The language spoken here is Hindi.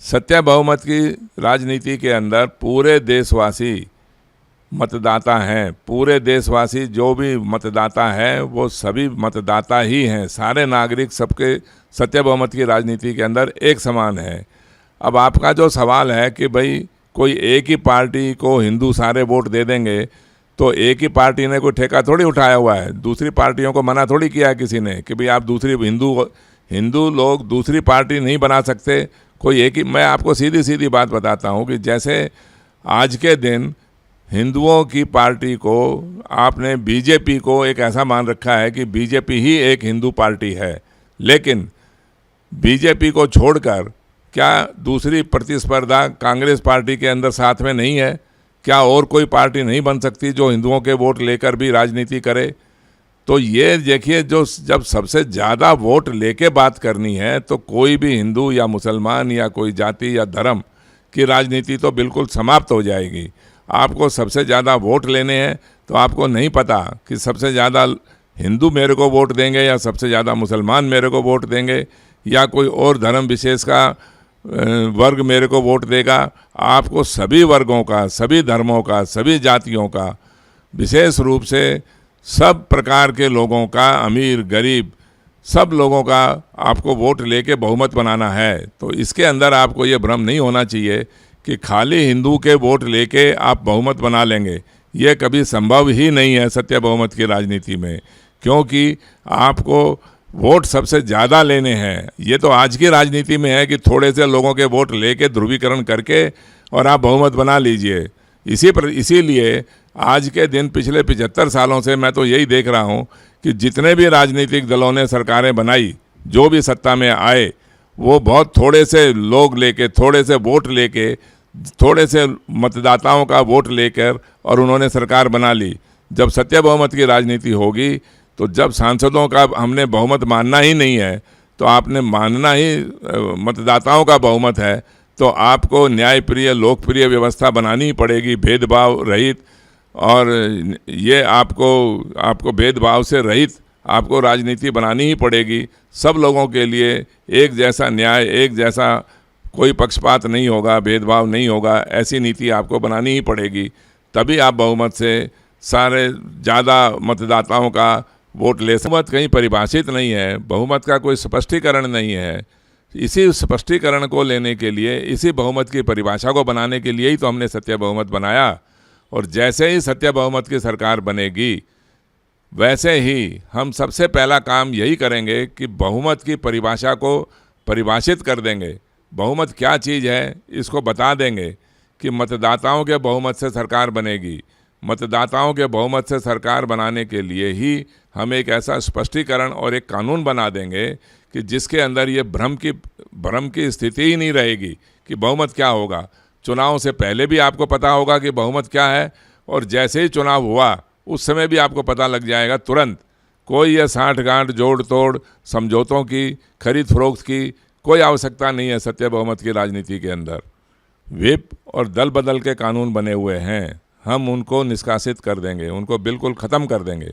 सत्य बहुमत की राजनीति के अंदर पूरे देशवासी मतदाता हैं। पूरे देशवासी जो भी मतदाता हैं वो सभी मतदाता ही हैं। सारे नागरिक सबके सत्य बहुमत की राजनीति के अंदर एक समान है। अब आपका जो सवाल है कि भाई कोई एक ही पार्टी को हिंदू सारे वोट दे देंगे, तो एक ही पार्टी ने कोई ठेका थोड़ी उठाया हुआ है। दूसरी पार्टियों को मना थोड़ी किया है किसी ने कि भाई आप दूसरी हिंदू लोग दूसरी पार्टी नहीं बना सकते। कोई एक ही, मैं आपको सीधी सीधी बात बताता हूँ कि जैसे आज के दिन हिंदुओं की पार्टी को आपने बीजेपी को एक ऐसा मान रखा है कि बीजेपी ही एक हिंदू पार्टी है, लेकिन बीजेपी को छोड़कर क्या दूसरी प्रतिस्पर्धा कांग्रेस पार्टी के अंदर साथ में नहीं है? क्या और कोई पार्टी नहीं बन सकती जो हिंदुओं के वोट लेकर भी राजनीति करे? तो ये देखिए, जो जब सबसे ज़्यादा वोट लेके बात करनी है तो कोई भी हिंदू या मुसलमान या कोई जाति या धर्म की राजनीति तो बिल्कुल समाप्त हो जाएगी। आपको सबसे ज़्यादा वोट लेने हैं तो आपको नहीं पता कि सबसे ज़्यादा हिंदू मेरे को वोट देंगे या सबसे ज़्यादा मुसलमान मेरे को वोट देंगे या कोई और धर्म विशेष का वर्ग मेरे को वोट देगा। आपको सभी वर्गों का, सभी धर्मों का, सभी जातियों का, विशेष रूप से सब प्रकार के लोगों का, अमीर गरीब सब लोगों का आपको वोट लेके बहुमत बनाना है। तो इसके अंदर आपको ये भ्रम नहीं होना चाहिए कि खाली हिंदू के वोट लेके आप बहुमत बना लेंगे। ये कभी संभव ही नहीं है सत्य बहुमत की राजनीति में, क्योंकि आपको वोट सबसे ज़्यादा लेने हैं। ये तो आज की राजनीति में है कि थोड़े से लोगों के वोट लेके ध्रुवीकरण करके और आप बहुमत बना लीजिए। इसीलिए आज के दिन पिछले 75 सालों से मैं तो यही देख रहा हूँ कि जितने भी राजनीतिक दलों ने सरकारें बनाई, जो भी सत्ता में आए, वो बहुत थोड़े से लोग लेके, थोड़े से वोट लेके, थोड़े से मतदाताओं का वोट लेकर और उन्होंने सरकार बना ली। जब सत्य बहुमत की राजनीति होगी तो जब सांसदों का हमने बहुमत मानना ही नहीं है, तो आपने मानना ही मतदाताओं का बहुमत है, तो आपको न्यायप्रिय लोकप्रिय व्यवस्था बनानी ही पड़ेगी, भेदभाव रहित। और ये आपको भेदभाव से रहित आपको राजनीति बनानी ही पड़ेगी। सब लोगों के लिए एक जैसा न्याय, एक जैसा कोई पक्षपात नहीं होगा, भेदभाव नहीं होगा, ऐसी नीति आपको बनानी ही पड़ेगी। तभी आप बहुमत से सारे ज़्यादा मतदाताओं का वोट ले। बहुमत कहीं परिभाषित नहीं है, बहुमत का कोई स्पष्टीकरण नहीं है। इसी स्पष्टीकरण को लेने के लिए, इसी बहुमत की परिभाषा को बनाने के लिए ही तो हमने सत्य बहुमत बनाया। और जैसे ही सत्य बहुमत की सरकार बनेगी, वैसे ही हम सबसे पहला काम यही करेंगे कि बहुमत की परिभाषा को परिभाषित कर देंगे। बहुमत क्या चीज़ है इसको बता देंगे कि मतदाताओं के बहुमत से सरकार बनेगी। मतदाताओं के बहुमत से सरकार बनाने के लिए ही हम एक ऐसा स्पष्टीकरण और एक कानून बना देंगे कि जिसके अंदर ये भ्रम की स्थिति ही नहीं रहेगी कि बहुमत क्या होगा। चुनाव से पहले भी आपको पता होगा कि बहुमत क्या है, और जैसे ही चुनाव हुआ उस समय भी आपको पता लग जाएगा तुरंत। कोई ये साँठ-गाँठ, जोड़ तोड़, समझौतों की, खरीद फरोख्त की कोई आवश्यकता नहीं है सत्य बहुमत की राजनीति के अंदर। व्हिप और दल बदल के कानून बने हुए हैं, हम उनको निष्कासित कर देंगे, उनको बिल्कुल ख़त्म कर देंगे।